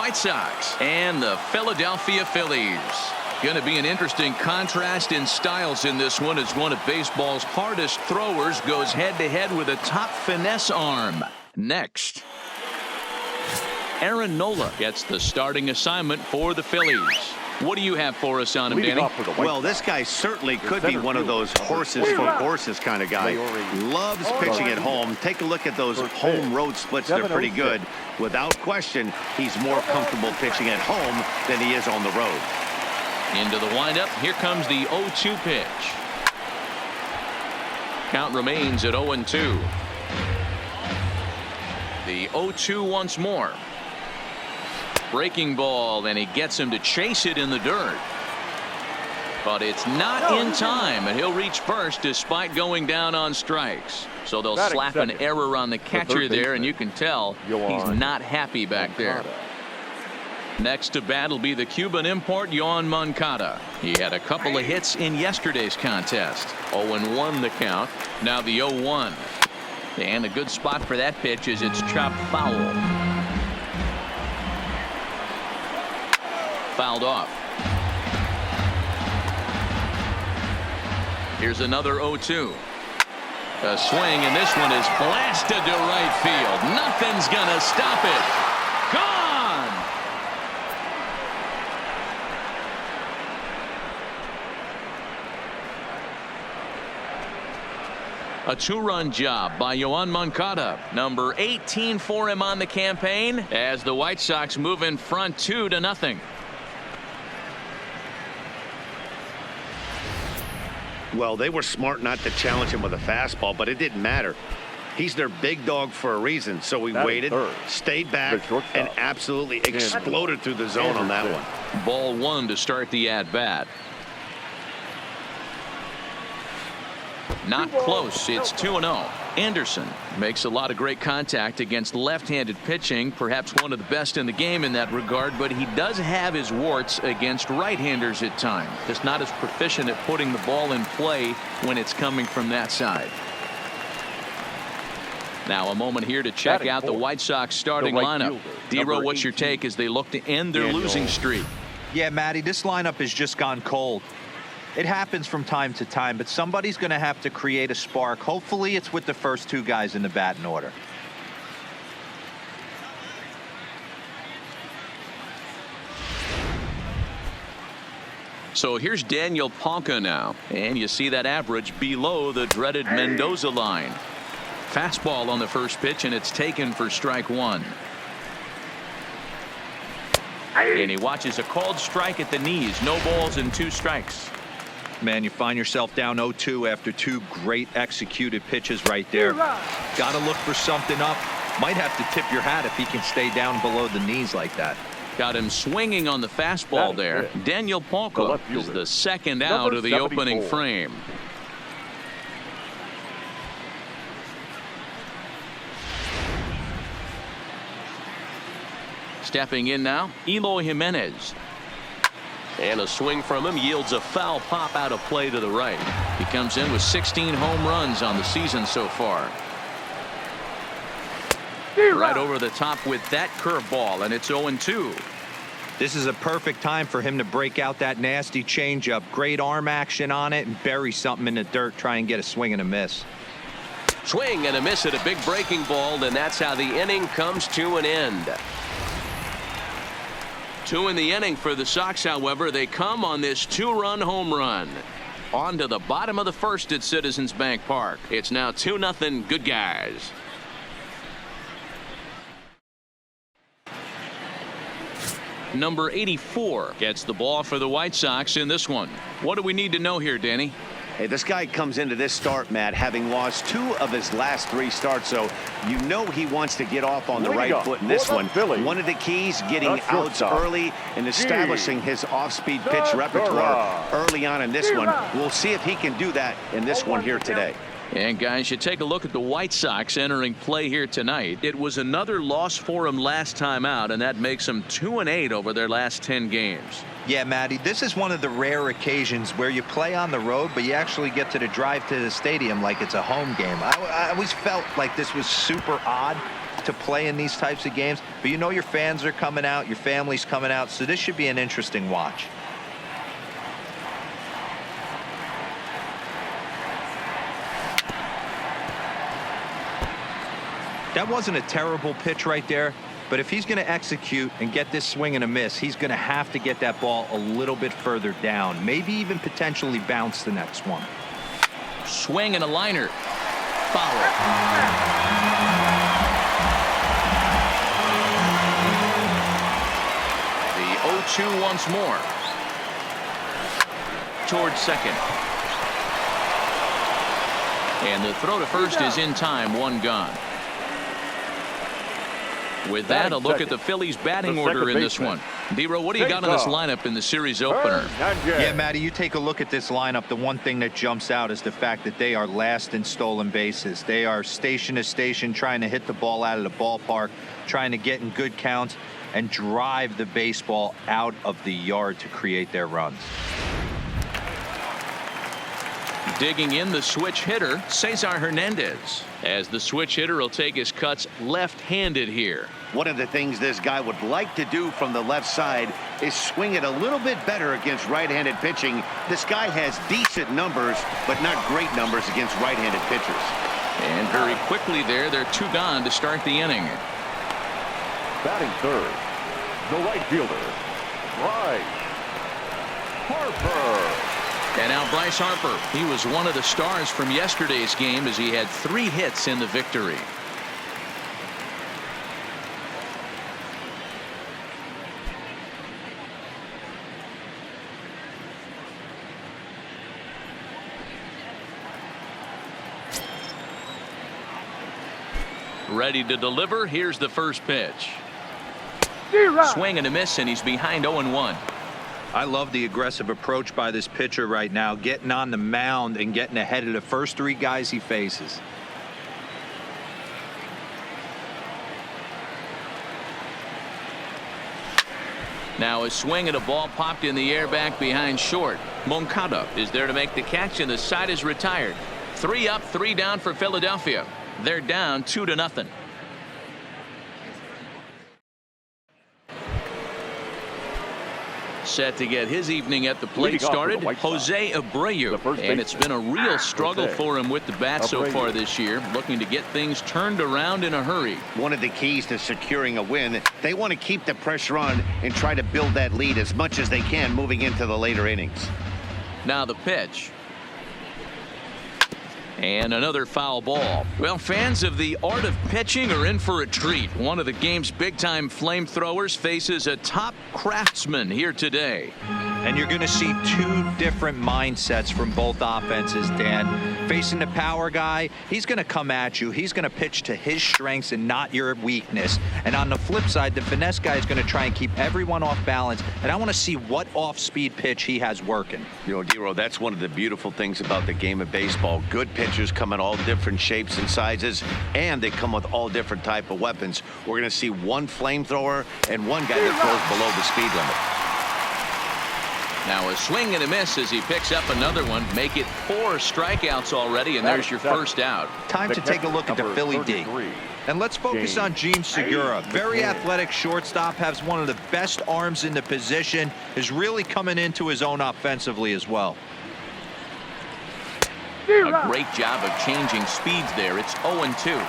White Sox and the Philadelphia Phillies. Going to be an interesting contrast in styles in this one as one of baseball's hardest throwers goes head-to-head with a top finesse arm. Next, Aaron Nola gets the starting assignment for the Phillies. What do you have for us on him, Danny? Well, this guy certainly could be one of those horses for horses kind of guy. Loves pitching at home. Take a look at those home road splits. They're pretty good. Without question, he's more comfortable pitching at home than he is on the road. Into the windup. Here comes the 0-2 pitch. Count remains at 0-2. The 0-2 once more. Breaking ball, and he gets him to chase it in the dirt. But it's not in time, and he'll reach first despite going down on strikes. So they'll slap an error on the catcher there, and you can tell he's not happy back there. Next to bat will be the Cuban import, Yoan Moncada. He had a couple of hits in yesterday's contest. 0-1 the count. Now the 0-1. And a good spot for that pitch is it's chopped foul. Fouled off. Here's another 0-2. A swing, and this one is blasted to right field. Nothing's gonna stop it. Gone. A two-run job by Yoan Moncada, number 18 for him on the campaign, as the White Sox move in front 2-0. Well, they were smart not to challenge him with a fastball, but it didn't matter. He's their big dog for a reason, so we waited, stayed back, and absolutely exploded through the zone on that one. Ball one to start the at-bat. Not close. It's 2-0. Anderson makes a lot of great contact against left-handed pitching, perhaps one of the best in the game in that regard, but he does have his warts against right-handers at times. Just not as proficient at putting the ball in play when it's coming from that side. Now a moment here to check out the White Sox starting lineup. Dero, what's your take as they look to end their losing streak? Yeah, Matty, this lineup has just gone cold. It happens from time to time, but somebody's going to have to create a spark. Hopefully it's with the first two guys in the batting order. So here's Daniel Palka now, and you see that average below the dreaded Mendoza line. Fastball on the first pitch, and it's taken for strike one. And he watches a called strike at the knees. No balls and 2 strikes. Man, you find yourself down 0-2 after 2 great executed pitches right there. Got to look for something up. Might have to tip your hat if he can stay down below the knees like that. Got him swinging on the fastball there. Daniel Palka is the second out of the opening frame. Stepping in now, Eloy Jimenez. And a swing from him yields a foul pop out of play to the right. He comes in with 16 home runs on the season so far. Right over the top with that curveball, and it's 0-2. This is a perfect time for him to break out that nasty changeup. Great arm action on it and bury something in the dirt. Try and get a swing and a miss. Swing and a miss at a big breaking ball, and that's how the inning comes to an end. 2 in the inning for the Sox, however. They come on this 2-run home run. On to the bottom of the first at Citizens Bank Park. It's now 2-0 good guys. Number 84 gets the ball for the White Sox in this one. What do we need to know here, Danny? Hey, this guy comes into this start, Matt, having lost 2 of his last 3 starts, so you know he wants to get off on the right foot in this one. One of the keys, getting outs early and establishing his off-speed pitch repertoire early on in this one. We'll see if he can do that in this one here today. And guys, you take a look at the White Sox entering play here tonight. It was another loss for them last time out, and that makes them 2-8 over their last 10 games. Yeah, Matty, this is one of the rare occasions where you play on the road, but you actually get to the drive to the stadium like it's a home game. I always felt like this was super odd to play in these types of games, but you know your fans are coming out, your family's coming out, so this should be an interesting watch. That wasn't a terrible pitch right there, but if he's going to execute and get this swing and a miss, he's going to have to get that ball a little bit further down, maybe even potentially bounce the next one. Swing and a liner. Foul. The 0-2 once more. Towards second. And the throw to first is in time, one gone. With that, a look at the Phillies batting order in this one. D-Row, what do you got on this lineup in the series opener? Yeah, Matty, you take a look at this lineup. The one thing that jumps out is the fact that they are last in stolen bases. They are station to station trying to hit the ball out of the ballpark, trying to get in good counts and drive the baseball out of the yard to create their runs. Digging in the switch hitter, Cesar Hernandez, as the switch hitter will take his cuts left-handed here. One of the things this guy would like to do from the left side is swing it a little bit better against right-handed pitching. This guy has decent numbers, but not great numbers against right-handed pitchers. And very quickly there, they're two gone to start the inning. Batting third, the right fielder, Bryce Harper. And now Bryce Harper. He was one of the stars from yesterday's game as he had 3 hits in the victory. Ready to deliver. Here's the first pitch. Swing and a miss, and he's behind 0-1. I love the aggressive approach by this pitcher right now, getting on the mound and getting ahead of the first 3 guys he faces. Now a swing and a ball popped in the air back behind short. Moncada is there to make the catch, and the side is retired. 3 up, 3 down for Philadelphia. They're down 2-0. Set to get his evening at the plate started, Jose Abreu, and it's been a real struggle for him with the bat so far this year, looking to get things turned around in a hurry. One of the keys to securing a win, they want to keep the pressure on and try to build that lead as much as they can moving into the later innings. Now the pitch. And another foul ball. Well, fans of the art of pitching are in for a treat. One of the game's big-time flamethrowers faces a top craftsman here today. And you're going to see 2 different mindsets from both offenses, Dan. Facing the power guy, he's going to come at you. He's going to pitch to his strengths and not your weakness. And on the flip side, the finesse guy is going to try and keep everyone off balance. And I want to see what off-speed pitch he has working. You know, D-Row, that's one of the beautiful things about the game of baseball. Good pitchers come in all different shapes and sizes, and they come with all different type of weapons. We're going to see one flamethrower and one guy that throws below the speed limit. Now a swing and a miss as he picks up another one. Make it 4 strikeouts already, and there's your first out. Time to take a look at the Philly D. And let's focus on Gene Segura. Very athletic shortstop, has one of the best arms in the position, is really coming into his own offensively as well. A great job of changing speeds there. It's 0-2.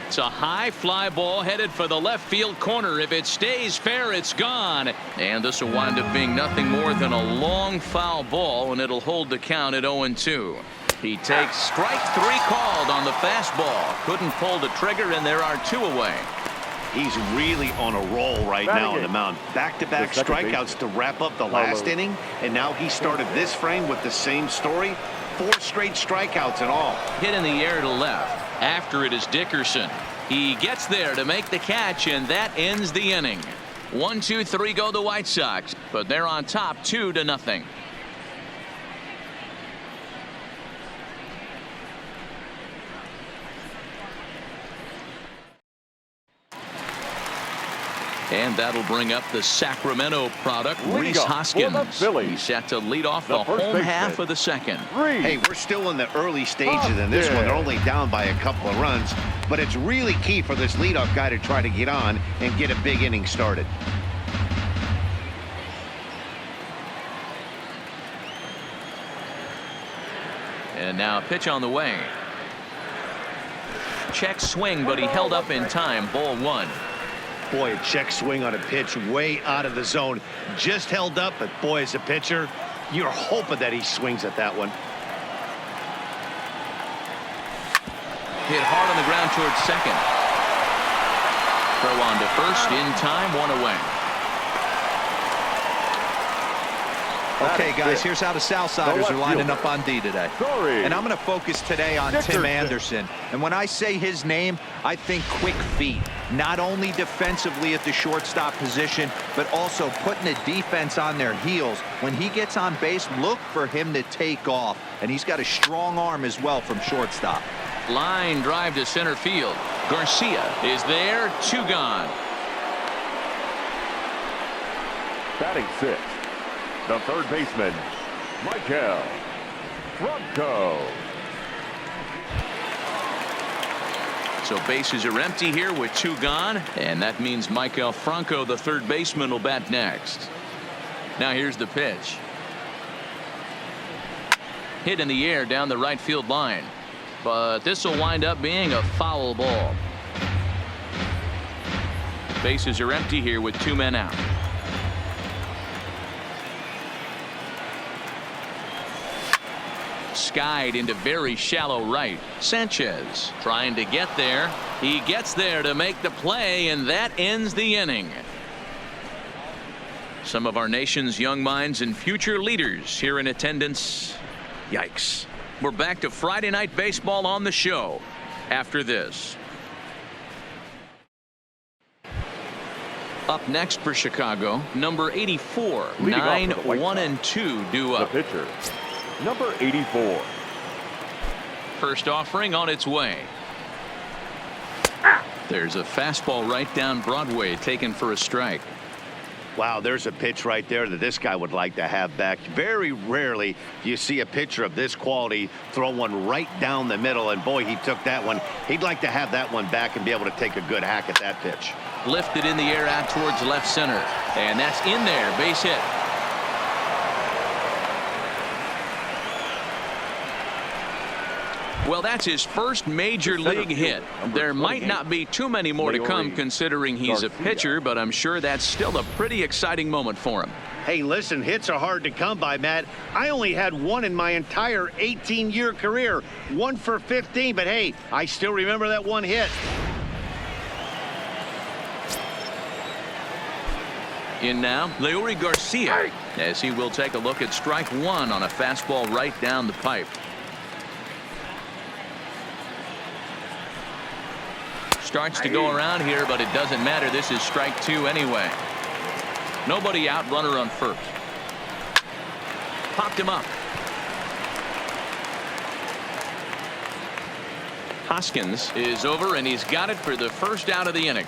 It's a high fly ball headed for the left field corner. If it stays fair, it's gone. And this will wind up being nothing more than a long foul ball, and it'll hold the count at 0-2. He takes strike 3 called on the fastball. Couldn't pull the trigger, and there are 2 away. He's really on a roll right now on the mound. Back-to-back strikeouts to wrap up the last inning, and now he started this frame with the same story. 4 straight strikeouts in all. Hit in the air to left. After it is Dickerson. He gets there to make the catch, and that ends the inning. 1, 2, 3 go the White Sox, but they're on top 2-0. And that'll bring up the Sacramento product, Rhys For the Hoskins. Phillies, He's set to lead off the first home baseman, half of the second. Hey, we're still in the early stages in this one. They're only down by a couple of runs, but it's really key for this leadoff guy to try to get on and get a big inning started. And now a pitch on the way. Check swing, but he held up in time. Ball one. Boy, a check swing on a pitch way out of the zone. Just held up, but boy, as a pitcher, you're hoping that he swings at that one. Hit hard on the ground towards second. Throw on to first in time, one away. Okay, guys, here's how the Southsiders are lining up on D today. And I'm going to focus today on Tim Anderson. And when I say his name, I think quick feet. Not only defensively at the shortstop position, but also putting the defense on their heels. When he gets on base, look for him to take off. And he's got a strong arm as well from shortstop. Line drive to center field. Garcia is there, 2 gone. Batting 6, the third baseman, Michael Franco. So bases are empty here with 2 gone, and that means Michael Franco, the third baseman, will bat next. Now here's the pitch. Hit in the air down the right field line, but this will wind up being a foul ball. Bases are empty here with 2 men out. Skied into very shallow right. Sanchez trying to get there. He gets there to make the play, and that ends the inning. Some of our nation's young minds and future leaders here in attendance. Yikes. We're back to Friday Night Baseball on the show after this. Up next for Chicago, number 84, 9-1-2 due up. The pitcher, number 84. First offering on its way. There's a fastball right down Broadway taken for a strike. Wow, there's a pitch right there that this guy would like to have back. Very rarely do you see a pitcher of this quality throw one right down the middle, and boy, he took that one. He'd like to have that one back and be able to take a good hack at that pitch. Lifted in the air out towards left center, and that's in there. Base hit. Well, that's his first major league hit. There might not be too many more to come considering he's a pitcher, but I'm sure that's still a pretty exciting moment for him. Hey, listen, hits are hard to come by, Matt. I only had one in my entire 18-year career. 1 for 15, but hey, I still remember that one hit. In now, Leury Garcia, as he will take a look at strike 1 on a fastball right down the pipe. Starts to go around here, but it doesn't matter. This is strike 2 anyway. Nobody out, runner on first. Popped him up. Hoskins is over, and he's got it for the first out of the inning.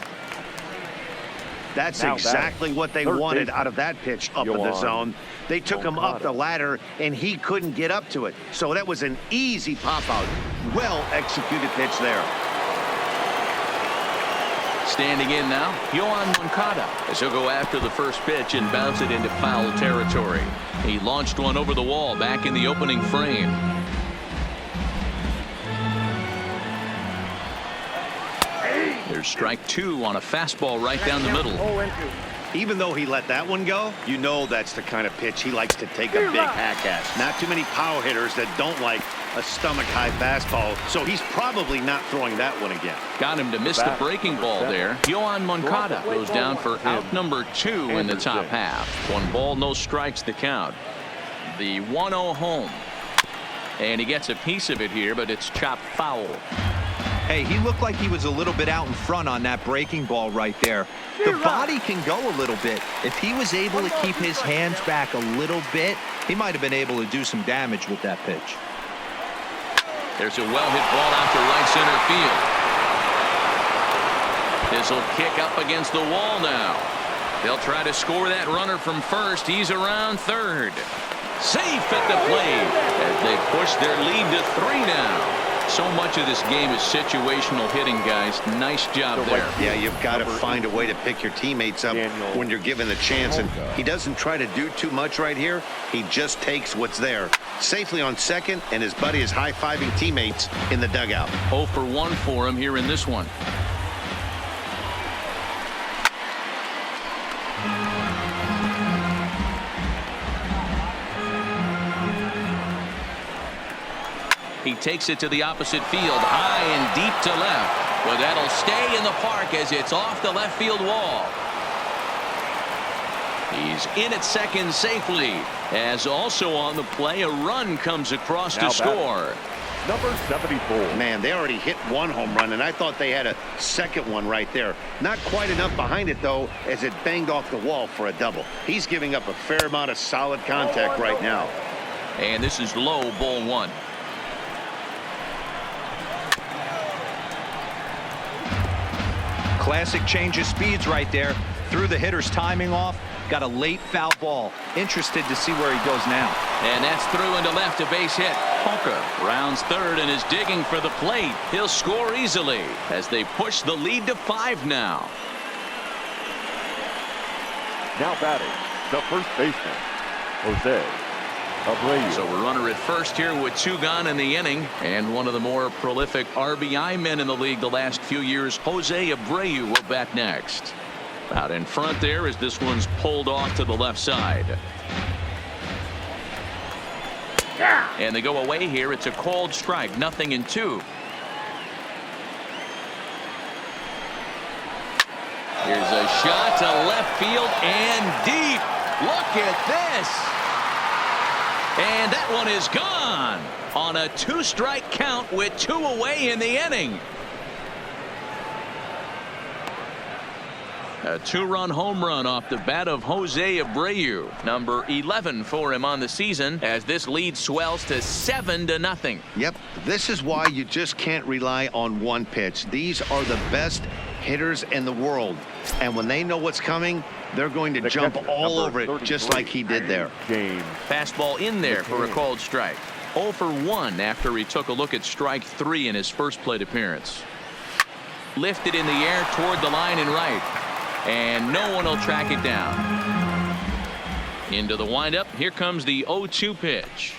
That's exactly what they wanted out of that pitch up in the zone. They took him up the ladder, and he couldn't get up to it. So that was an easy pop-out. Well-executed pitch there. Standing in now, Yohan Moncada, as he'll go after the first pitch and bounce it into foul territory. He launched one over the wall back in the opening frame. There's strike 2 on a fastball right down the middle. Even though he let that one go, you know that's the kind of pitch he likes to take a big hack at. Not too many power hitters that don't like a stomach-high fastball, so he's probably not throwing that one again. Got him to miss the breaking ball there. Yohan Moncada goes down for out number 2 in the top half. 1 ball, no strikes the count. The 1-0 home. And he gets a piece of it here, but it's chopped foul. Hey, he looked like he was a little bit out in front on that breaking ball right there. The body can go a little bit. If he was able to keep his hands back a little bit, he might have been able to do some damage with that pitch. There's a well-hit ball out to right center field. Phillies will kick up against the wall now. They'll try to score that runner from first. He's around third. Safe at the plate as they push their lead to 3 now. So much of this game is situational hitting, guys. Nice job there. Yeah, you've got to find a way to pick your teammates up when you're given the chance. And he doesn't try to do too much right here. He just takes what's there. Safely on second, and his buddy is high-fiving teammates in the dugout. 0 for 1 for him here in this one. He takes it to the opposite field, high and deep to left. But that'll stay in the park as it's off the left field wall. He's in at second safely, as also on the play a run comes across to score. Number 74. Man, they already hit 1 home run, and I thought they had a second one right there. Not quite enough behind it, though, as it banged off the wall for a double. He's giving up a fair amount of solid contact right now. And this is low, ball 1. Classic change of speeds right there. Threw the hitter's timing off. Got a late foul ball. Interested to see where he goes now. And that's through into left, a base hit. Hooker rounds third and is digging for the plate. He'll score easily as they push the lead to 5 now. Now batting, the first baseman, Jose Abreu. So a runner at first here with 2 gone in the inning, and one of the more prolific RBI men in the league the last few years, Jose Abreu, will bat next. Out in front there as this one's pulled off to the left side. And they go away here. It's a called strike, 0-2. Here's a shot to left field and deep. Look at this. And that one is gone on a 2-strike count with 2 away in the inning. A 2-run home run off the bat of Jose Abreu, number 11 for him on the season, as this lead swells to 7-0. Yep, this is why you just can't rely on one pitch. These are the best hitters in the world, and when they know what's coming, they're going to jump all over it, just like he did there. Fastball in there for a called strike. 0 for 1 after he took a look at strike 3 in his first plate appearance. Lifted in the air toward the line and right. And no one will track it down. Into the windup. Here comes the 0-2 pitch.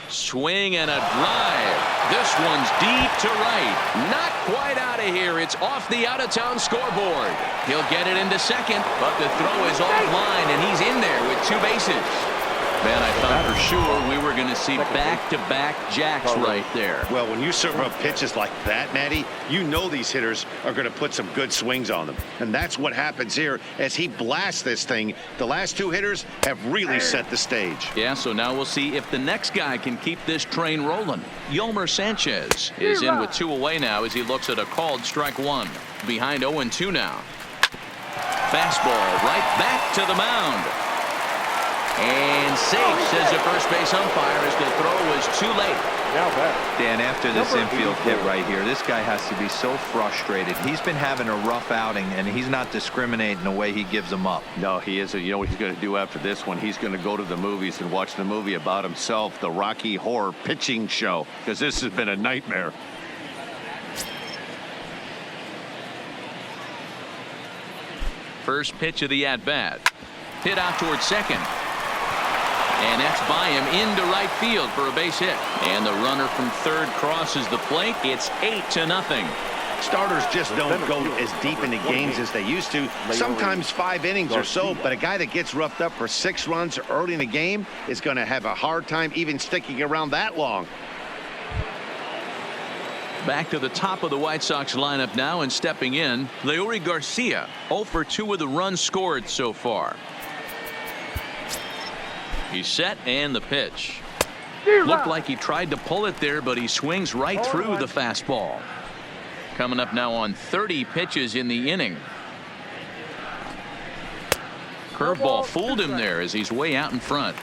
Swing and a drive. This one's deep to right. Not quite out of here. It's off the out-of-town scoreboard. He'll get it into second, but the throw is offline, and he's in there with 2 bases. Man, I thought for sure we were going to see back-to-back jacks right there. Well, when you serve up pitches like that, Matty, you know these hitters are going to put some good swings on them. And that's what happens here as he blasts this thing. The last 2 hitters have really set the stage. Yeah, so now we'll see if the next guy can keep this train rolling. Yolmer Sanchez is in with 2 away now as he looks at a called strike 1. Behind 0-2 now. Fastball right back to the mound. And safe, says the first base umpire, as the throw was too late. Dan, after this infield hit right here, this guy has to be so frustrated. He's been having a rough outing, and he's not discriminating the way he gives them up. No, he isn't. You know what he's going to do after this one? He's going to go to the movies and watch the movie about himself, the Rocky Horror Pitching Show, because this has been a nightmare. First pitch of the at-bat. Hit out towards second. And that's by him into right field for a base hit. And the runner from third crosses the plate. It's 8-0. Starters just don't go as deep into games as they used to. Sometimes 5 innings or so, but a guy that gets roughed up for 6 runs early in the game is going to have a hard time even sticking around that long. Back to the top of the White Sox lineup now, and stepping in, Leury Garcia, 0 for 2 with the runs scored so far. He's set, and the pitch. Looked like he tried to pull it there, but he swings right through the fastball. Coming up now on 30 pitches in the inning. Curveball fooled him there as he's way out in front.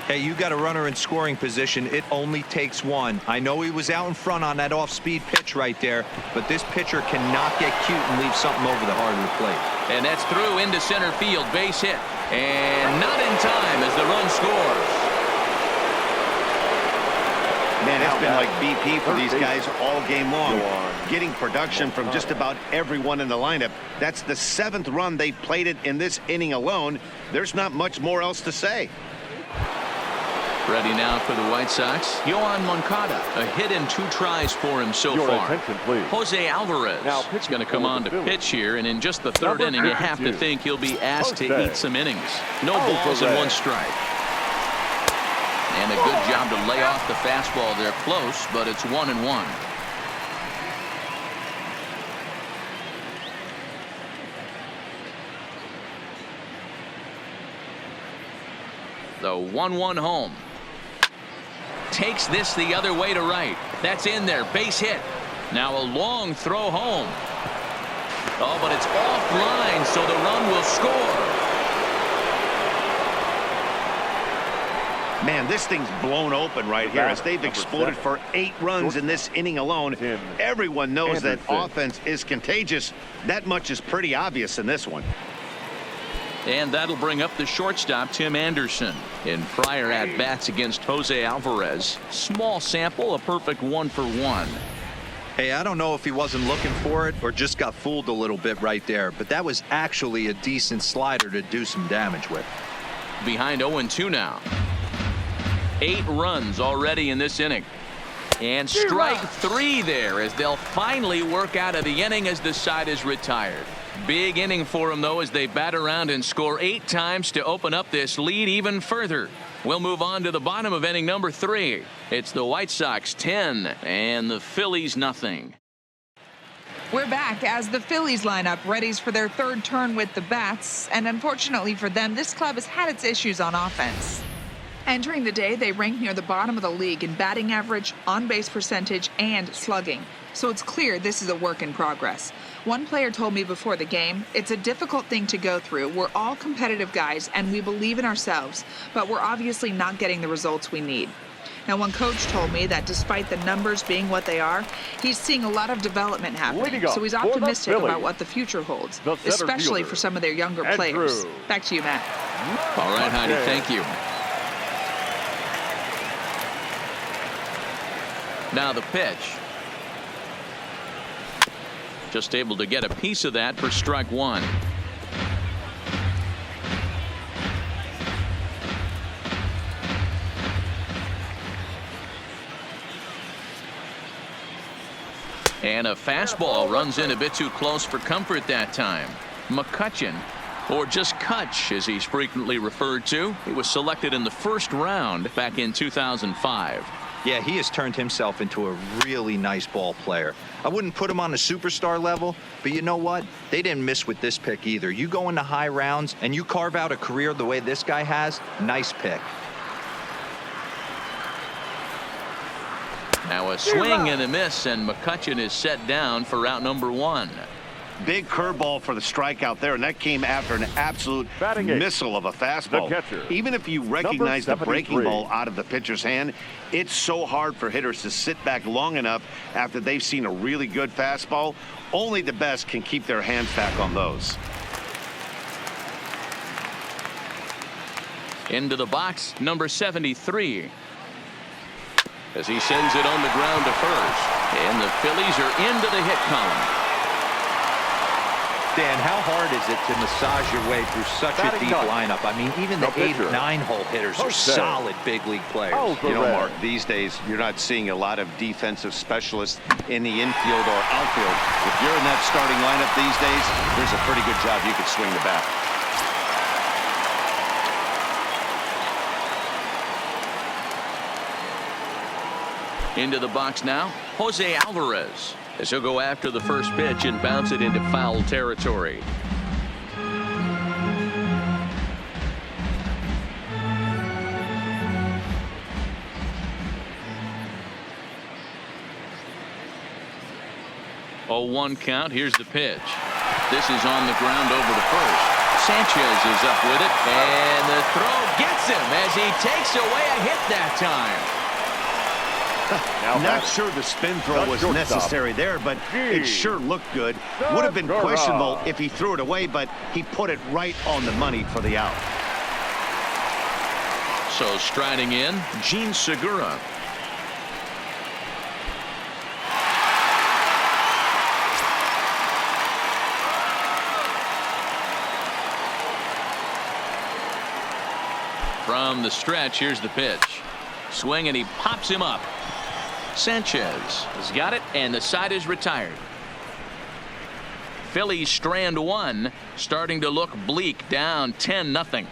Hey, you got a runner in scoring position. It only takes one. I know he was out in front on that off-speed pitch right there, but this pitcher cannot get cute and leave something over the heart of the plate. And that's through into center field. Base hit. And not in time as the run scores. Man, it's been like BP for these guys all game long. Getting production from just about everyone in the lineup. That's the 7th run they've played it in this inning alone. There's not much more else to say. Ready now for the White Sox. Yoán Moncada. A hit and 2 tries for him so far. Attention, please. Jose Alvarez is going to come on to pitch here, and in just the 3rd inning, you have to think he'll be asked to eat some innings. No balls and 1 strike. And a good job to lay off the fastball there close, but it's 1-1. The 1-1 home. Takes this the other way to right. That's in there. Base hit. Now a long throw home. Oh, but it's offline, so the run will score. Man, this thing's blown open right here as they've exploded for 8 runs in this inning alone. Everyone knows that offense is contagious. That much is pretty obvious in this one. And that'll bring up the shortstop, Tim Anderson. In prior at-bats against Jose Alvarez, small sample, a perfect 1-for-1. Hey, I don't know if he wasn't looking for it or just got fooled a little bit right there, but that was actually a decent slider to do some damage with. Behind 0-2 now. 8 runs already in this inning. And strike 3 there as they'll finally work out of the inning as the side is retired. Big inning for them, though, as they bat around and score 8 times to open up this lead even further. We'll move on to the bottom of inning number 3. It's the White Sox 10 and the Phillies nothing. We're back as the Phillies lineup readies for their 3rd turn with the bats. And unfortunately for them, this club has had its issues on offense. Entering the day, they rank near the bottom of the league in batting average, on-base percentage, and slugging. So it's clear this is a work in progress. One player told me before the game, it's a difficult thing to go through. We're all competitive guys, and we believe in ourselves, but we're obviously not getting the results we need. Now, one coach told me that despite the numbers being what they are, he's seeing a lot of development happening. So he's optimistic about what the future holds, especially for some of their younger players. Back to you, Matt. All right, Heidi, thank you. Now the pitch. Just able to get a piece of that for strike 1. And a fastball runs in a bit too close for comfort that time. McCutchen, or just Kutch as he's frequently referred to. He was selected in the 1st round back in 2005. Yeah, he has turned himself into a really nice ball player. I wouldn't put him on the superstar level, but you know what? They didn't miss with this pick either. You go into high rounds and you carve out a career the way this guy has, nice pick. Now a swing and a miss, and McCutchen is set down for route number 1. Big curveball for the strikeout there, and that came after an absolute missile of a fastball. Even if you recognize the breaking ball out of the pitcher's hand, it's so hard for hitters to sit back long enough after they've seen a really good fastball. Only the best can keep their hands back on those. Into the box, number 73. As he sends it on the ground to first. And the Phillies are into the hit column. Dan, how hard is it to massage your way through such a deep lineup? I mean, even the 8 or 9 hole hitters are solid big league players. You know, Mark, these days you're not seeing a lot of defensive specialists in the infield or outfield. If you're in that starting lineup these days, there's a pretty good job you could swing the bat. Into the box now, Jose Alvarez, as he'll go after the first pitch and bounce it into foul territory. Oh, 1 count. Here's the pitch. This is on the ground over to first. Sanchez is up with it, and the throw gets him as he takes away a hit that time. Not sure the spin throw was necessary there, but it sure looked good. Would have been questionable if he threw it away, but he put it right on the money for the out. So striding in, Gene Segura. From the stretch, here's the pitch. Swing, and he pops him up. Sanchez has got it, and the side is retired. Phillies strand one, starting to look bleak, down 10-0.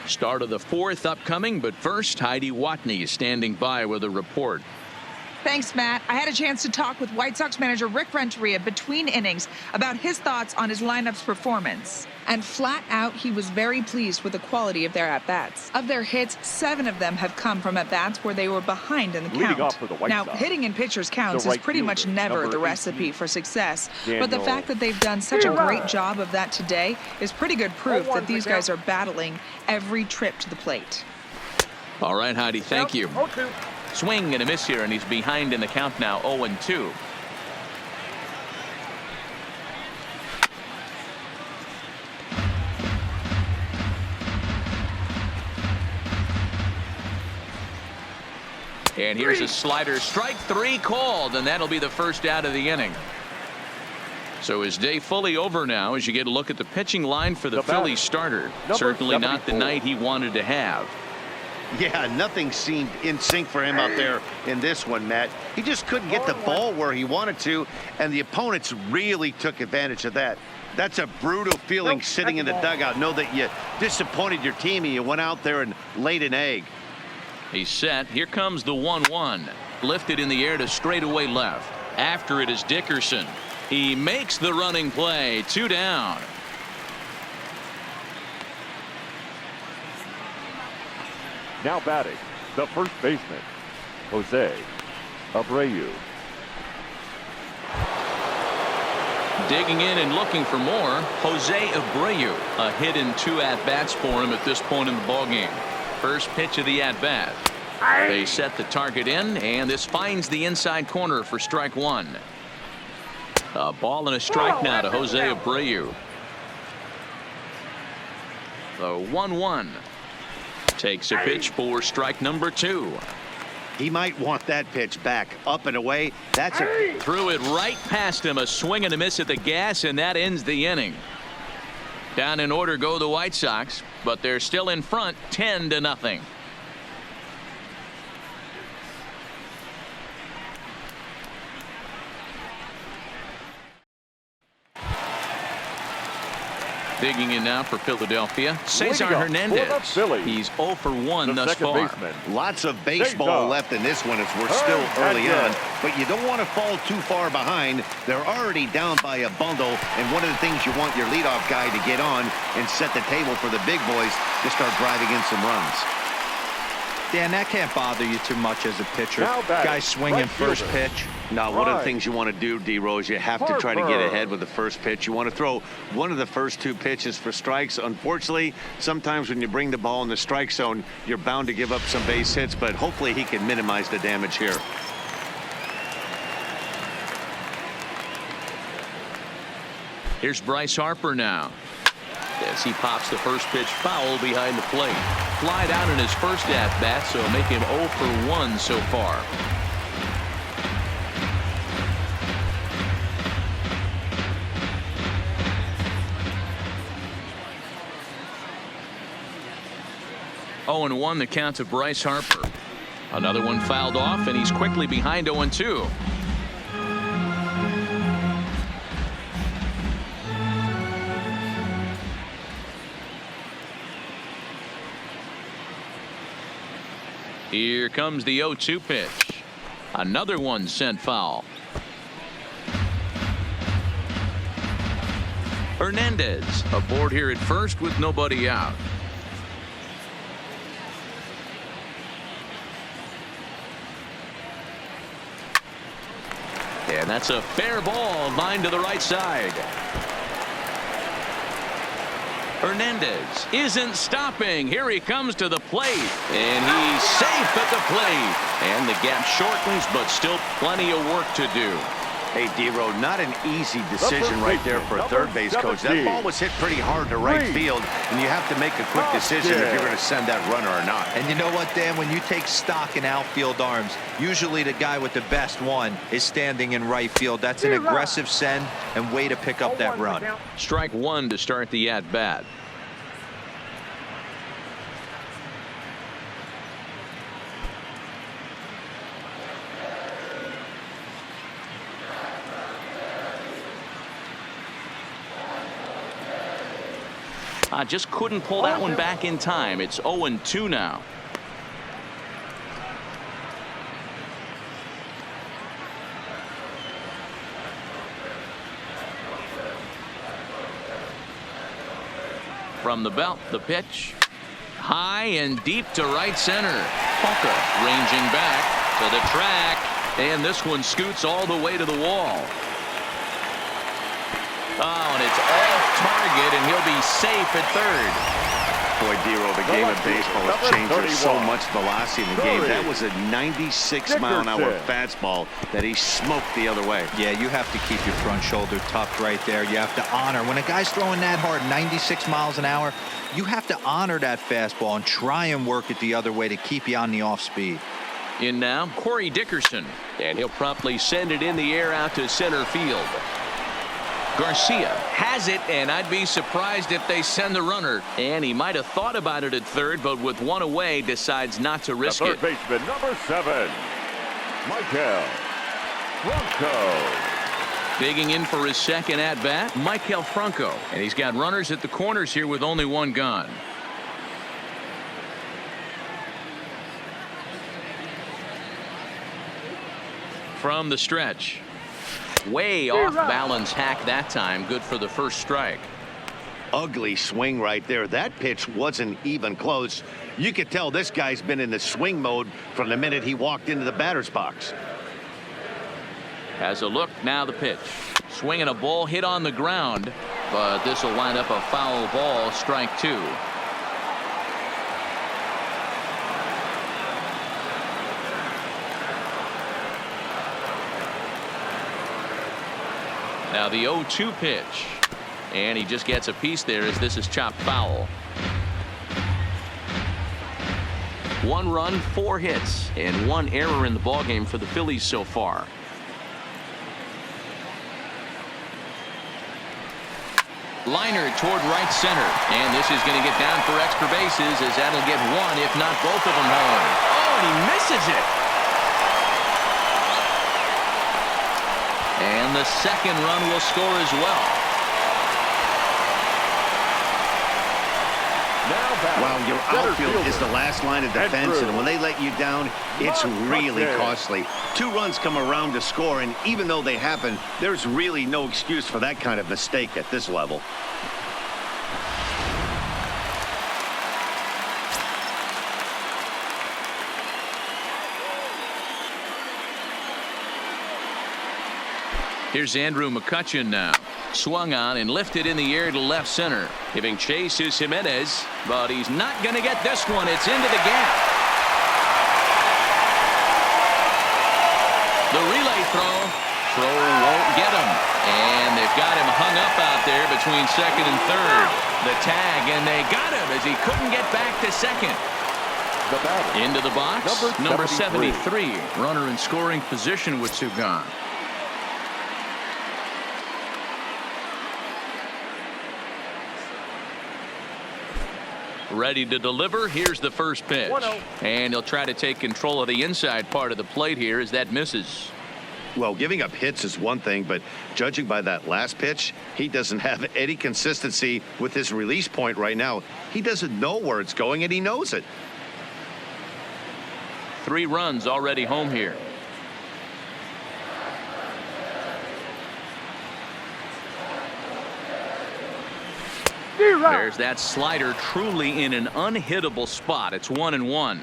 Start of the fourth upcoming, but first, Heidi Watney is standing by with a report. Thanks, Matt. I had a chance to talk with White Sox manager Rick Renteria between innings about his thoughts on his lineup's performance. And flat out, he was very pleased with the quality of their at-bats. Of their hits, 7 of them have come from at-bats where they were behind in the count. Now, hitting in pitchers' counts is pretty much never the recipe for success. But the fact that they've done such a great job of that today is pretty good proof that these guys are battling every trip to the plate. All right, Heidi, thank you. Swing and a miss here, and he's behind in the count now, 0-2. And here's a slider, strike 3 called, and that'll be the first out of the inning. So his day fully over now as you get a look at the pitching line for the Phillies starter. Certainly not the night he wanted to have. Yeah, nothing seemed in sync for him out there in this one, Matt. He just couldn't get the ball where he wanted to, and the opponents really took advantage of that. That's a brutal feeling sitting in the dugout. Know that you disappointed your team and you went out there and laid an egg. He's set. Here comes the 1-1. Lifted in the air to straightaway left. After it is Dickerson. He makes the running play. 2 down. Now batting, the first baseman, Jose Abreu. Digging in and looking for more, Jose Abreu. A hit in 2 at-bats for him at this point in the ballgame. First pitch of the at-bat. They set the target in, and this finds the inside corner for strike 1. A ball and a strike now to Jose Abreu. The 1-1. Takes a pitch for strike number 2. He might want that pitch back, up and away. That's a threw it right past him. A swing and a miss at the gas, and that ends the inning. Down in order go the White Sox, but they're still in front, 10-0. Digging in now for Philadelphia, Cesar Hernandez. He's 0 for 1 thus far. Lots of baseball left in this one as we're still early on, but you don't want to fall too far behind. They're already down by a bundle, and one of the things you want your leadoff guy to get on and set the table for the big boys to start driving in some runs. Dan, that can't bother you too much as a pitcher. Guy swinging first pitch. Now, one of the things you want to do, D-Rose, you have to try to get ahead with the first pitch. You want to throw one of the first 2 pitches for strikes. Unfortunately, sometimes when you bring the ball in the strike zone, you're bound to give up some base hits, but hopefully he can minimize the damage here. Here's Bryce Harper now. As he pops the first pitch foul behind the plate. Flied out in his first at-bat, so make him 0 for 1 so far. Oh, and 1 the count to Bryce Harper. Another one fouled off, and he's quickly behind 0-2. Here comes the 0-2 pitch. Another one sent foul. Hernandez aboard here at first with nobody out. And that's a fair ball, line to the right side. Hernandez isn't stopping. Here he comes to the plate, and he's safe at the plate. And the gap shortens, but still plenty of work to do. Hey, D-Row, not an easy decision right there for a third base coach. That ball was hit pretty hard to right field, and you have to make a quick decision if you're going to send that runner or not. And you know what, Dan? When you take stock in outfield arms, usually the guy with the best one is standing in right field. That's an aggressive send and way to pick up that run. Strike one to start the at-bat. Just couldn't pull that one back in time. It's 0-2 now. From the belt, the pitch. High and deep to right center. Hawker ranging back to the track. And this one scoots all the way to the wall. Oh, and it's off target, and he'll be safe at third. Boy, D-Row, the game of baseball has changed. There's so much velocity in the game. That was a 96-mile-an-hour fastball that he smoked the other way. Yeah, you have to keep your front shoulder tucked right there. You have to honor. When a guy's throwing that hard, 96 miles an hour, you have to honor that fastball and try and work it the other way to keep you on the off speed. In now, Corey Dickerson, and he'll promptly send it in the air out to center field. Garcia has it, and I'd be surprised if they send the runner. And he might have thought about it at third, but with one away, decides not to risk it. Third baseman, number 7, Michael Franco. Digging in for his second at-bat, Michael Franco. And he's got runners at the corners here with only one gone. From the stretch. Way off balance hack that time. Good for the first strike. Ugly swing right there. That pitch wasn't even close. You could tell this guy's been in the swing mode from the minute he walked into the batter's box. Has a look, now the pitch. Swinging a ball hit on the ground, but this will wind up a foul ball, strike two. Now the 0-2 pitch, and he just gets a piece there as this is chopped foul. 1 run, 4 hits, and 1 error in the ballgame for the Phillies so far. Liner toward right center, and this is going to get down for extra bases as that'll get 1, if not both of them home. Oh, and he misses it. And the second run will score as well. Wow, your outfield is the last line of defense, and when they let you down, it's really costly. 2 runs come around to score, and even though they happen, there's really no excuse for that kind of mistake at this level. Here's Andrew McCutchen now. Swung on and lifted in the air to left center. Giving chase is Jimenez, but he's not going to get this one. It's into the gap. The relay throw. Throw won't get him. And they've got him hung up out there between second and third. The tag, and they got him as he couldn't get back to second. Into the box, number 73. Runner in scoring position with 2 gone. Ready to deliver. Here's the first pitch. And he'll try to take control of the inside part of the plate here as that misses. Well, giving up hits is one thing, but judging by that last pitch, he doesn't have any consistency with his release point right now. He doesn't know where it's going, and he knows it. 3 runs already home here. There's that slider truly in an unhittable spot. It's 1-1.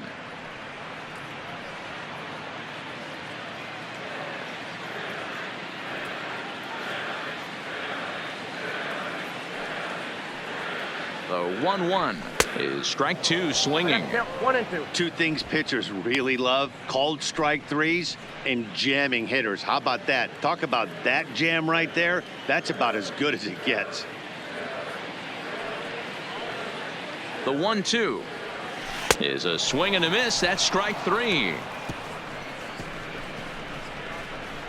The 1-1 is strike two swinging. 1 and 2. Two things pitchers really love: called strike threes and jamming hitters. How about that? Talk about that jam right there. That's about as good as it gets. The 1-2 is a swing and a miss. That's strike three.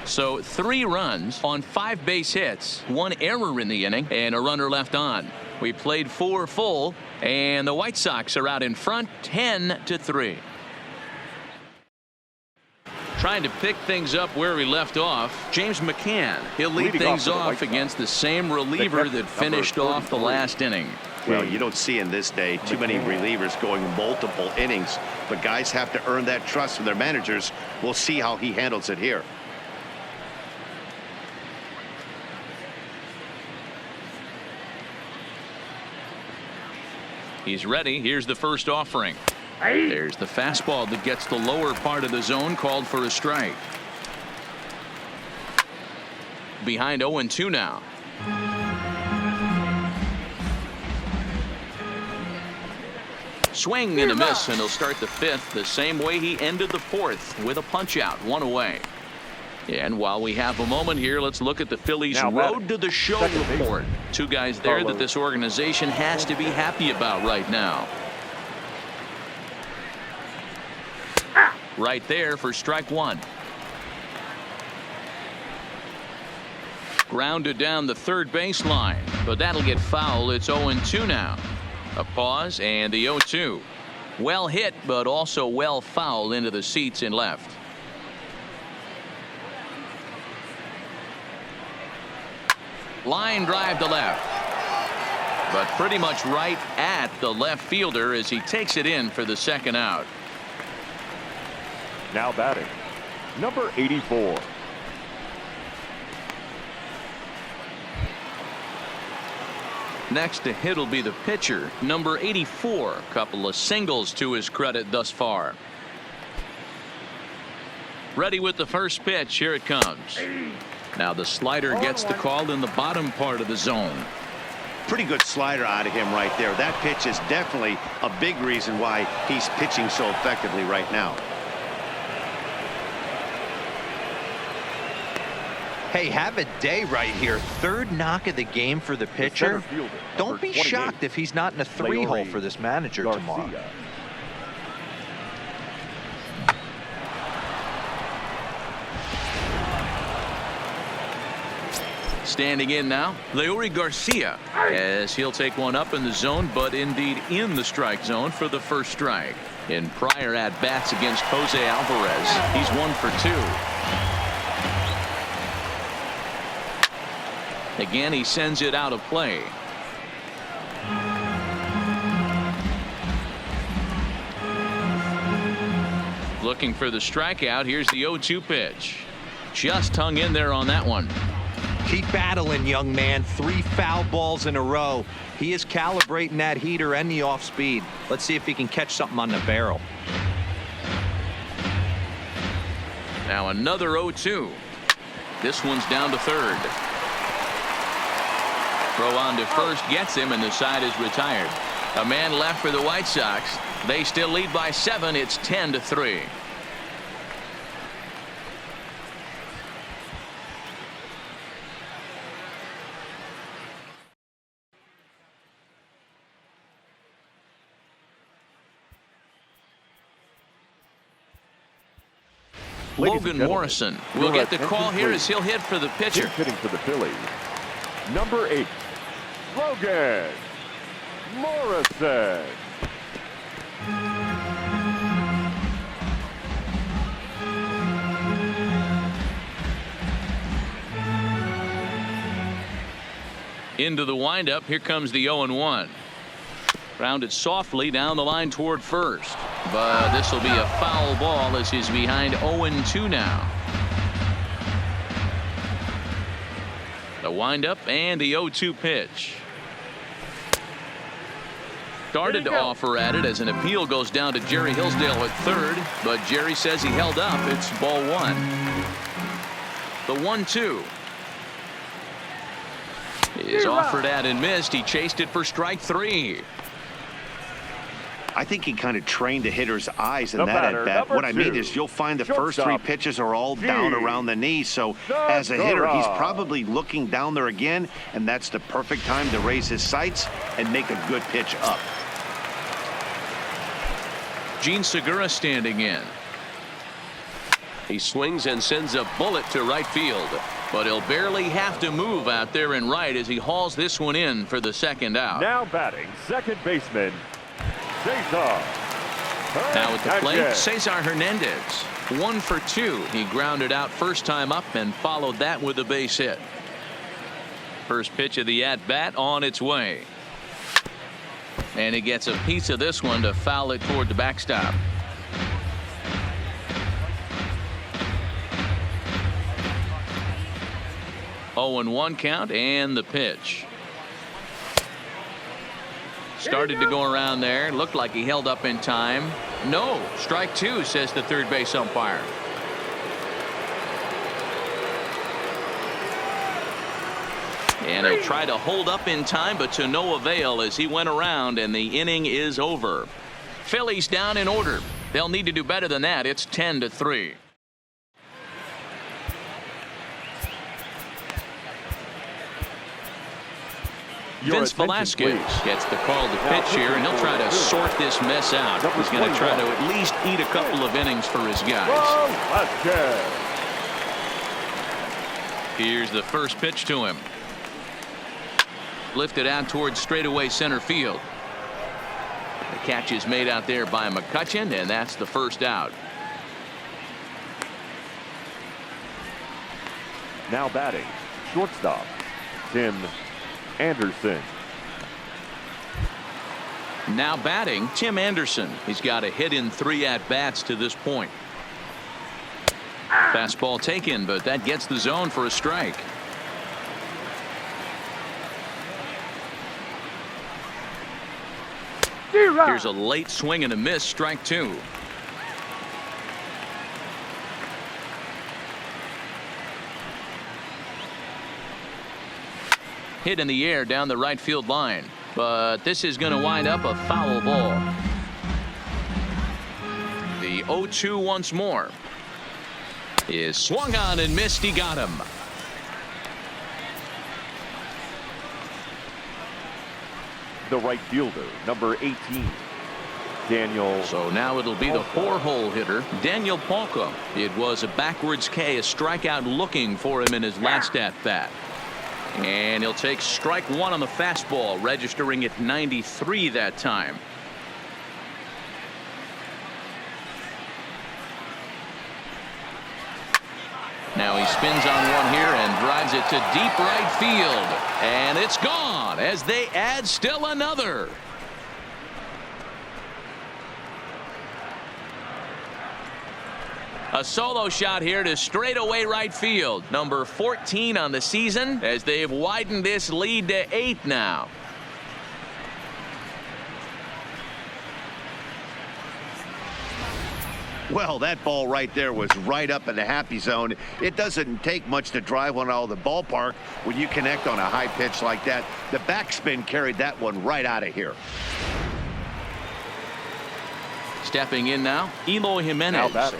So 3 runs on 5 base hits, 1 error in the inning, and a runner left on. We played 4 full, and the White Sox are out in front 10-3. Trying to pick things up where we left off, James McCann. He'll lead things off against the same reliever that finished off the last inning. Well, you don't see in this day too many relievers going multiple innings, but guys have to earn that trust from their managers. We'll see how he handles it here. He's ready. Here's the first offering. There's the fastball that gets the lower part of the zone, called for a strike. Behind 0-2 now. Swing and a miss, and he'll start the 5th the same way he ended the 4th, with a punch out, 1 away. And while we have a moment here, let's look at the Phillies' road to the show report. 2 guys there that this organization has to be happy about right now. Right there for strike 1. Grounded down the third baseline, but that'll get foul. It's 0-2 now. A pause and the 0-2. Well hit, but also well fouled into the seats in left. Line drive to left, but pretty much right at the left fielder as he takes it in for the second out. Now batting, number 84. Next to hit will be the pitcher, number 84. Couple of singles to his credit thus far. Ready with the first pitch. Here it comes. Now the slider gets the call in the bottom part of the zone. Pretty good slider out of him right there. That pitch is definitely a big reason why he's pitching so effectively right now. Hey, have a day right here. 3rd knock of the game for the pitcher. Don't be shocked if he's not in a 3-hole for this manager tomorrow. Standing in now, Leury Garcia, as he'll take one up in the zone, but indeed in the strike zone for the first strike. In prior at-bats against Jose Alvarez, he's 1 for 2. Again, he sends it out of play. Looking for the strikeout. Here's the 0-2 pitch. Just hung in there on that one. Keep battling, young man. 3 foul balls in a row. He is calibrating that heater and the off speed. Let's see if he can catch something on the barrel. Now another 0-2. This one's down to 3rd. Throw on to first gets him, and the side is retired. A man left for the White Sox. They still lead by 7. It's 10-3. Logan Morrison will get the call here as he'll hit for the pitcher. Hitting for the Phillies, number 8, Logan Morrison. Into the windup. Here comes the 0-1. Grounded softly down the line toward first, but this will be a foul ball as he's behind 0-2 now. The windup and the 0-2 pitch. Started to offer at it as an appeal goes down to Jerry Hillsdale at 3rd, but Jerry says he held up. It's ball 1. The 1-2. is offered at and missed. He chased it for strike 3. I think he kind of trained the hitter's eyes in The that batter, at bat. number What I mean 2. is you'll find the first Shortstop. 3 pitches are all down around the knee. So as a hitter, he's probably looking down there again, and that's the perfect time to raise his sights and make a good pitch up. Gene Segura standing in. He swings and sends a bullet to right field, but he'll barely have to move out there in right as he hauls this one in for the second out. Now batting, second baseman, Cesar. Now at the plate, Cesar Hernandez. 1 for 2. He grounded out first time up and followed that with a base hit. First pitch of the at-bat on its way. And he gets a piece of this one to foul it toward the backstop. Oh, and 1 count and the pitch. Started to go around there. Looked like he held up in time. No, strike 2, says the third base umpire. And he'll try to hold up in time, but to no avail as he went around and the inning is over. Phillies down in order. They'll need to do better than that. It's 10-3. Vince Velasquez gets the call to pitch here, and he'll try to sort this mess out. He's going to try to at least eat a couple of innings for his guys. Here's the first pitch to him. Lifted out towards straightaway center field. The catch is made out there by McCutchen, and that's the first out. Now batting, shortstop, Tim Anderson. Now batting, Tim Anderson. He's got a hit in 3 at-bats to this point. Fastball taken, but that gets the zone for a strike. Here's a late swing and a miss, strike 2. Hit in the air down the right field line, but this is going to wind up a foul ball. The 0-2 once more is swung on and missed. He got him. The right fielder, number 18, Daniel. So now it'll be the 4-hole hitter, Daniel Palka. It was a backwards K, a strikeout looking for him in his last at-bat. And he'll take strike 1 on the fastball, registering at 93 that time. Now he spins on one here and drives it to deep right field. And it's gone as they add still another. A solo shot here to straightaway right field. Number 14 on the season as they've widened this lead to 8 now. Well, that ball right there was right up in the happy zone. It doesn't take much to drive one out of the ballpark when you connect on a high pitch like that. The backspin carried that one right out of here. Stepping in now, Eloy Jimenez. Now batting,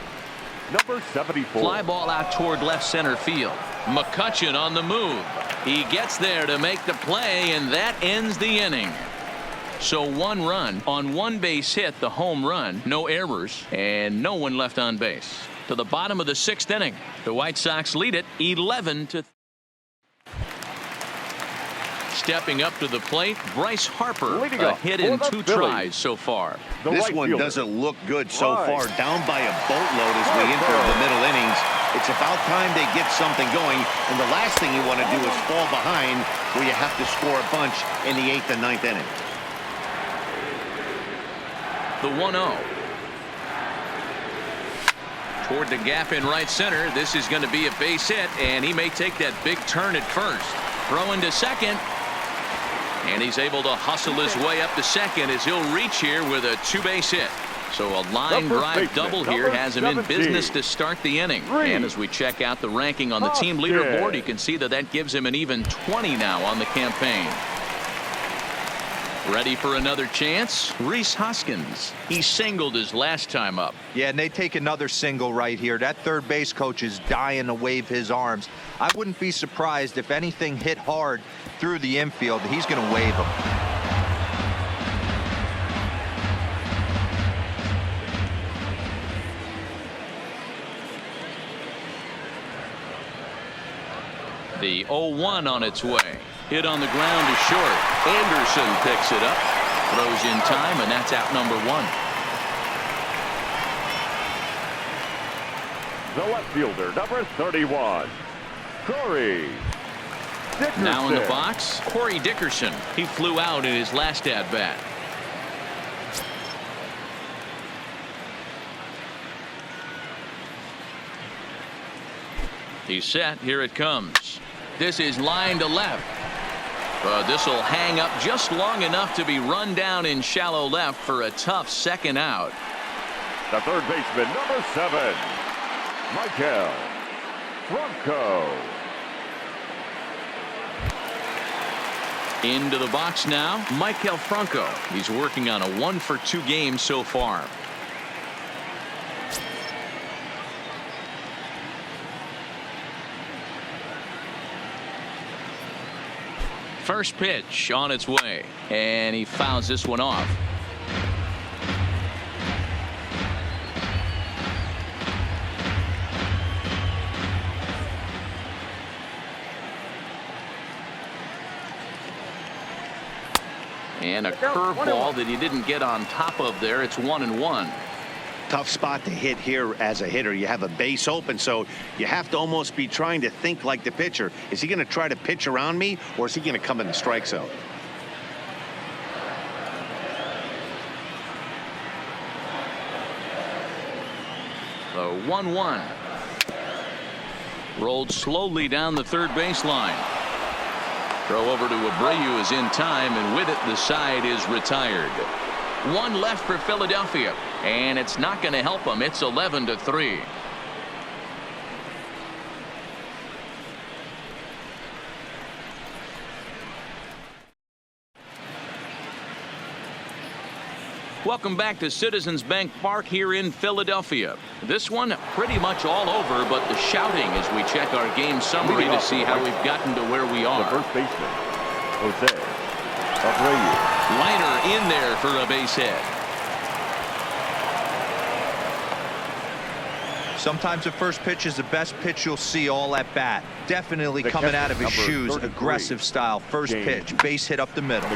number 74. Fly ball out toward left center field. McCutchen on the move. He gets there to make the play, and that ends the inning. So 1 run on 1 base hit, the home run, no errors, and no one left on base. To the bottom of the 6th inning, the White Sox lead it 11-3. Stepping up to the plate, Bryce Harper, a hit in 2 tries so far. This one doesn't look good so far. Down by a boatload as we enter the middle innings. It's about time they get something going, and the last thing you want to do is fall behind where you have to score a bunch in the 8th and 9th inning. The 1-0. Toward the gap in right center. This is going to be a base hit, and he may take that big turn at first. Throwing to second. And he's able to hustle his way up to second as he'll reach here with a 2-base hit. So a line drive double here has him in 17. business to start the inning. And as we check out the ranking on the team leaderboard, you can see that gives him an even 20 now on the campaign. Ready for another chance? Rhys Hoskins. He singled his last time up. Yeah, and they take another single right here. That third base coach is dying to wave his arms. I wouldn't be surprised if anything hit hard through the infield. He's going to wave them. The 0-1 on its way. Hit on the ground is short. Anderson picks it up. Throws in time, and that's out number 1. The left fielder, number 31, Corey Dickerson. Now in the box, Corey Dickerson. He flew out in his last at-bat. He's set. Here it comes. This is line to left. This will hang up just long enough to be run down in shallow left for a tough second out. The third baseman, number 7, Michael Franco. Into the box now, Michael Franco. He's working on a 1-for-2 game so far. First pitch on its way, and he fouls this one off. And a curveball that he didn't get on top of there. It's 1-1. Tough spot to hit here as a hitter. You have a base open, so you have to almost be trying to think like the pitcher. Is he going to try to pitch around me, or is he going to come in the strike zone? The 1-1. Rolled slowly down the third baseline. Throw over to Abreu is in time, and with it, the side is retired. One left for Philadelphia, and it's not going to help them. It's 11-3. Welcome back to Citizens Bank Park here in Philadelphia. This one pretty much all over, but the shouting as we check our game summary to see how we've gotten to where we are. The first baseman, Jose Abreu. Liner in there for a base hit. Sometimes the first pitch is the best pitch you'll see all at bat. Definitely coming out of his shoes. Aggressive style. First pitch. Base hit up the middle.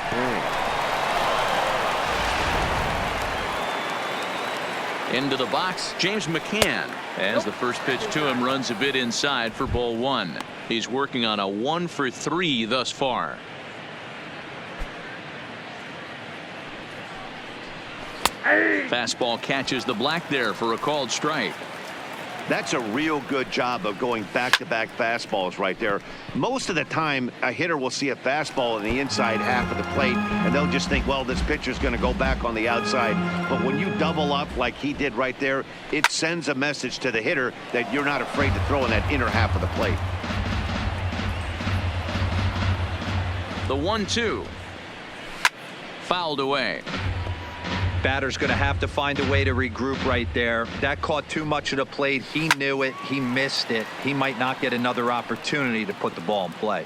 Into the box, James McCann. As the first pitch to him runs a bit inside for ball 1. He's working on a 1-for-3 thus far. Fastball catches the black there for a called strike. That's a real good job of going back-to-back fastballs right there. Most of the time, a hitter will see a fastball in the inside half of the plate, and they'll just think, well, this pitcher's going to go back on the outside. But when you double up like he did right there, it sends a message to the hitter that you're not afraid to throw in that inner half of the plate. The 1-2. Fouled away. Batter's going to have to find a way to regroup right there. That caught too much of the plate. He knew it. He missed it. He might not get another opportunity to put the ball in play.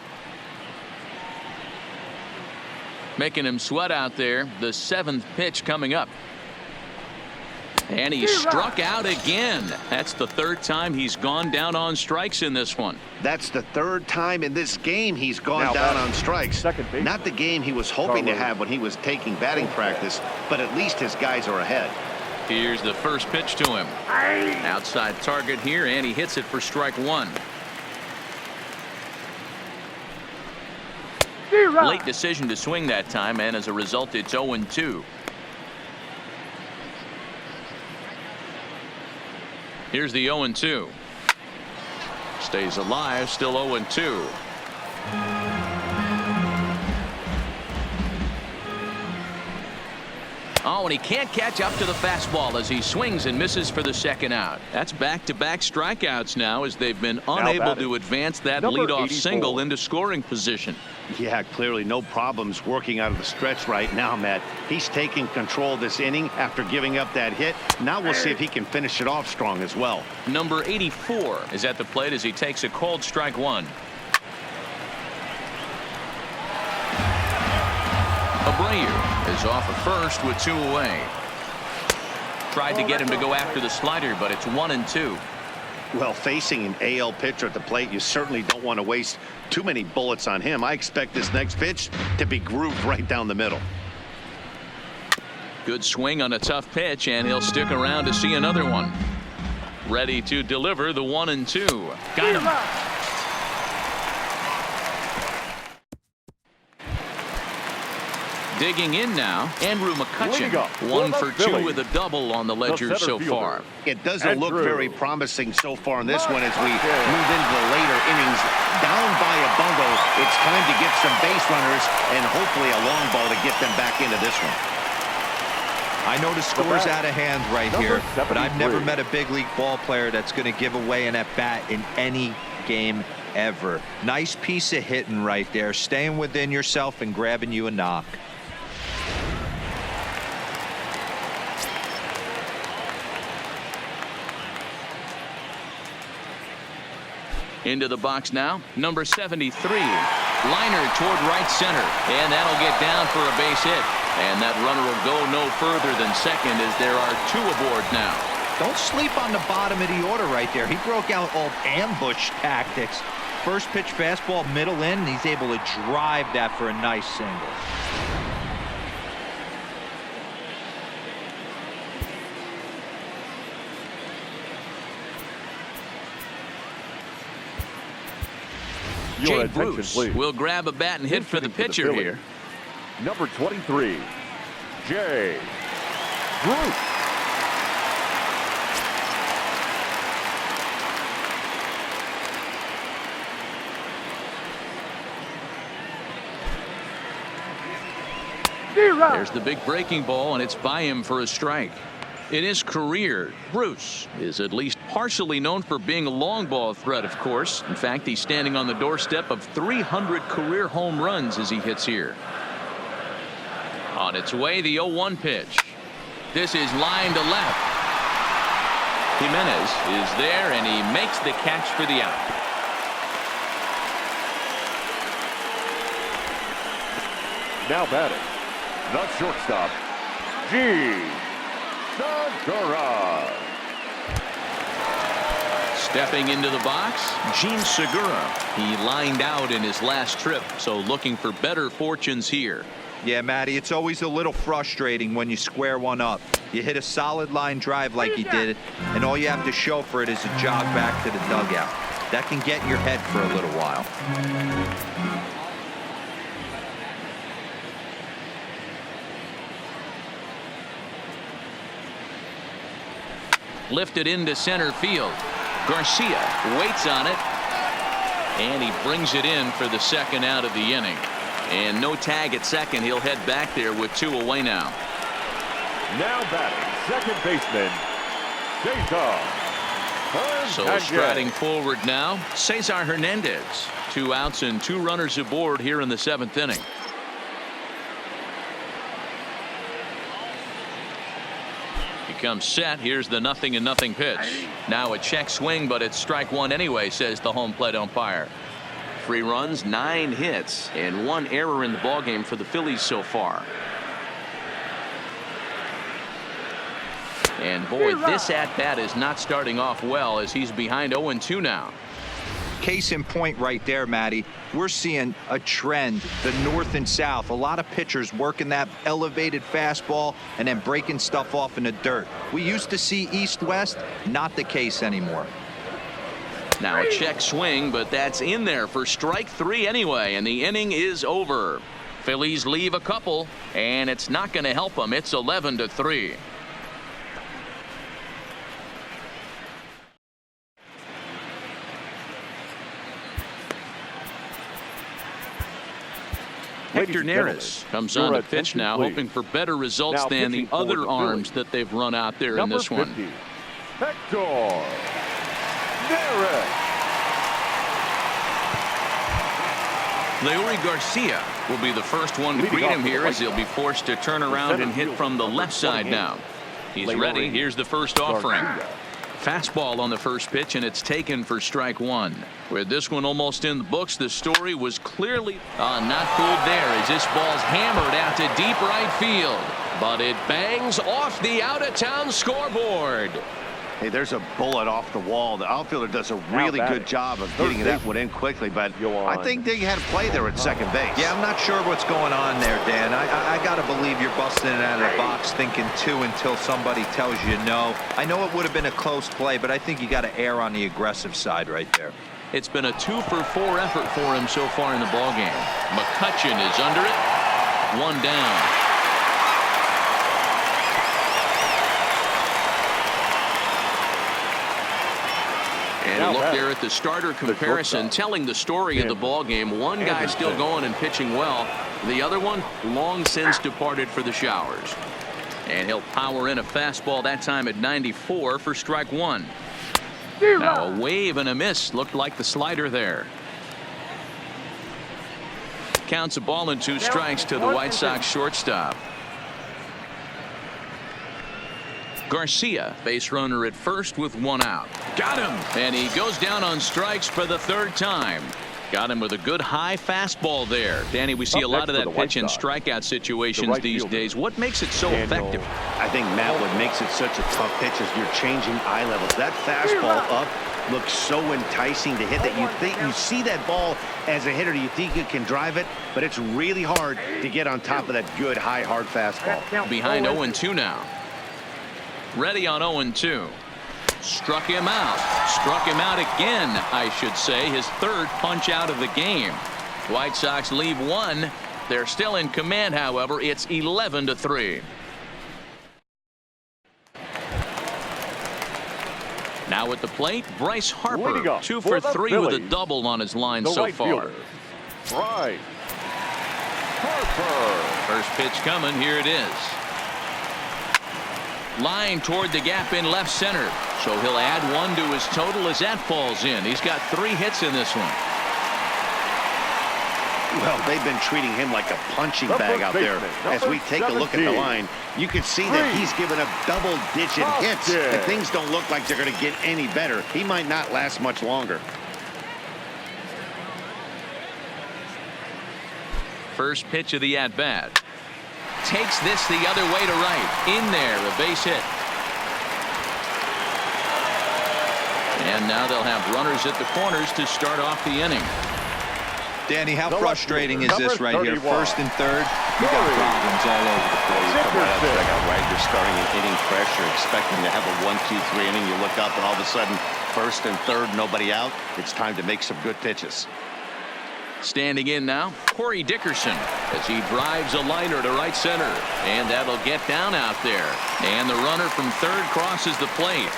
Making him sweat out there. The 7th pitch coming up. And he struck out again. That's the 3rd time he's gone down on strikes in this one. That's the 3rd time in this game he's gone down on strikes. Not the game he was hoping to have when he was taking batting practice, but at least his guys are ahead. Here's the first pitch to him. Outside target here, and he hits it for strike 1. Late decision to swing that time, and as a result, it's 0-2. Here's the 0-2. Stays alive, still 0-2. Oh, and he can't catch up to the fastball as he swings and misses for the second out. That's back-to-back strikeouts now as they've been unable to advance that leadoff single into scoring position. Yeah, clearly no problems working out of the stretch right now, Matt. He's taking control of this inning after giving up that hit. Now we'll see if he can finish it off strong as well. Number 84 is at the plate as he takes a called strike one. Abreu is off at first with 2 away. Tried to get him to go after the slider, but it's 1-2. Well, facing an AL pitcher at the plate, you certainly don't want to waste too many bullets on him. I expect this next pitch to be grooved right down the middle. Good swing on a tough pitch, and he'll stick around to see another one. Ready to deliver the 1-2. Got him. Digging in now, Andrew McCutchen, 1 for 2 with a double on the ledger so far. It doesn't look very promising so far in this one as we move into the later innings. Down by a bundle, it's time to get some base runners and hopefully a long ball to get them back into this one. I know the score's out of hand right here, but I've never met a big league ball player that's going to give away an at-bat in any game ever. Nice piece of hitting right there, staying within yourself and grabbing you a knock. Into the box now, number 73. Liner toward right center, and that'll get down for a base hit. And that runner will go no further than second as there are 2 aboard now. Don't sleep on the bottom of the order right there. He broke out all ambush tactics. First pitch fastball middle in, and he's able to drive that for a nice single. Jay Bruce will grab a bat and hit for the pitcher here. Number 23, Jay Bruce. There's the big breaking ball, and it's by him for a strike. In his career, Bruce is at least partially known for being a long ball threat, of course. In fact, he's standing on the doorstep of 300 career home runs as he hits here. On its way, the 0-1 pitch. This is line to left. Jimenez is there, and he makes the catch for the out. Now batting, the shortstop, Segura. Stepping into the box, Gene Segura. He lined out in his last trip, so looking for better fortunes here. Yeah, Matty, it's always a little frustrating when you square one up. You hit a solid line drive like he did, and all you have to show for it is a jog back to the dugout. That can get in your head for a little while. Lifted into center field. Garcia waits on it, and he brings it in for the second out of the inning. And no tag at second. He'll head back there with 2 away now. Now batting, second baseman, Cesar. So striding forward now, Cesar Hernandez. 2 outs and 2 runners aboard here in the 7th inning. Comes set. Here's the 0-0 pitch. Now a check swing, but it's strike 1 anyway, says the home plate umpire. 3 runs, 9 hits, and 1 error in the ballgame for the Phillies so far. And boy, this at-bat is not starting off well as he's behind 0-2 now. Case in point right there, Matty. We're seeing a trend, the north and south. A lot of pitchers working that elevated fastball and then breaking stuff off in the dirt. We used to see east-west, not the case anymore. Now a check swing, but that's in there for strike 3 anyway, and the inning is over. Phillies leave a couple, and it's not going to help them. It's 11-3. Hector and Neris comes gentlemen, on your to pitch attention, now, please. hoping for better results Now than the pitching for other the arms Phillies. that they've run out there in Number this one. 50, Hector Neris. Leury Garcia will be the first one to Leading greet off him for the here White as he'll be Sox, forced to turn the around center and hit fielder, from the number left side 28. now. He's Leury ready. Here's the first offering. Garcia. Fastball on the first pitch, and it's taken for strike one. With this one almost in the books, the story was clearly not fooled there as this ball's hammered out to deep right field. But it bangs off the out-of-town scoreboard. Hey, there's a bullet off the wall. The outfielder does a really good job of getting that one in quickly, but I think they had a play there at second base. Yeah, I'm not sure what's going on there, Dan. I got to believe you're busting it out of the box thinking two until somebody tells you no. I know it would have been a close play, but I think you got to err on the aggressive side right there. It's been a 2-for-4 effort for him so far in the ballgame. McCutchen is under it. One down. And a look there at the starter comparison, telling the story of the ball game. One guy still going and pitching well. The other one long since departed for the showers. And he'll power in a fastball that time at 94 for strike one. Now a wave and a miss. Looked like the slider there. Counts a ball and 2 strikes to the White Sox shortstop. Garcia, base runner at first with 1 out. Got him. And he goes down on strikes for the 3rd time. Got him with a good high fastball there. Danny, we see a lot of that pitch in strikeout situations these days. What makes it so effective? I think, Matt, what makes it such a tough pitch is you're changing eye levels. That fastball up looks so enticing to hit that you see that ball as a hitter, you think you can drive it, but it's really hard to get on top of that good high hard fastball. Behind 0-2 now. Ready on 0-2. Struck him out. Struck him out again, I should say. His 3rd punch out of the game. White Sox leave 1. They're still in command, however. It's 11-3. Now at the plate, Bryce Harper. 2 for 3 with a double on his line so far. Bryce Harper. First pitch coming. Here it is. Line toward the gap in left center. So he'll add 1 to his total as that falls in. He's got 3 hits in this one. Well, they've been treating him like a punching bag out there. As we take a look at the line, you can see that he's given up double-digit hits, and things don't look like they're going to get any better. He might not last much longer. First pitch of the at-bat. Takes this the other way to right. In there, a base hit. And now they'll have runners at the corners to start off the inning. Danny, how frustrating is this right here? 1st and 3rd, you got problems all over the place. You come right out there, right? You're starting an inning fresh. You're expecting to have a 1-2-3 inning. You look up, and all of a sudden, 1st and 3rd, nobody out. It's time to make some good pitches. Standing in now, Corey Dickerson as he drives a liner to right center. And that'll get down out there. And the runner from 3rd crosses the plate.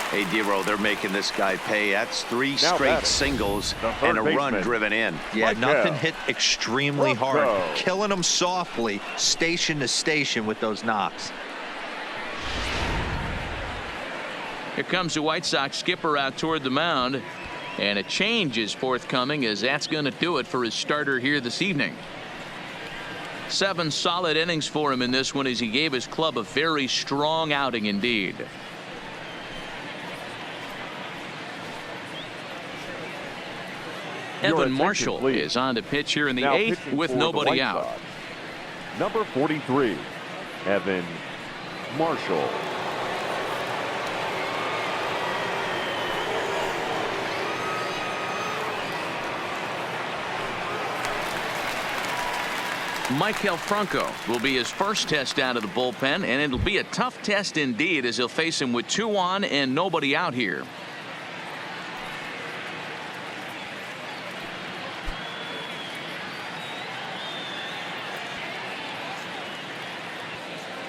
Hey, D-Row, they're making this guy pay. That's 3 straight singles and a run driven in. Yeah, nothing hit extremely hard. Killing them softly, station to station with those knocks. Here comes the White Sox skipper out toward the mound. And a change is forthcoming, as that's going to do it for his starter here this evening. 7 solid innings for him in this one as he gave his club a very strong outing indeed. Evan Marshall is on to pitch here in the 8th with nobody out. Number 43, Evan Marshall. Michael Franco will be his first test out of the bullpen, and it'll be a tough test indeed as he'll face him with 2 on and nobody out here.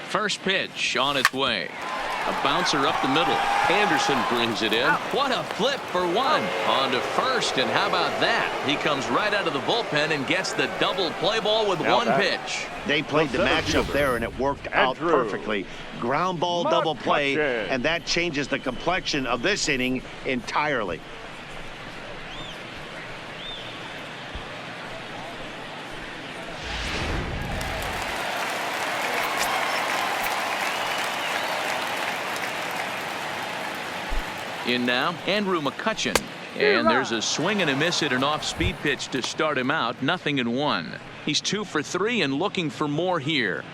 First pitch on its way. A bouncer up the middle. Anderson brings it in. What a flip for one. On to first, and how about that? He comes right out of the bullpen and gets the double play ball with one pitch. They played the matchup there, and it worked out perfectly. Ground ball, double play, and that changes the complexion of this inning entirely. In now, Andrew McCutchen. And there's a swing and a miss at an off-speed pitch to start him out. 0-1. He's 2 for 3 and looking for more here.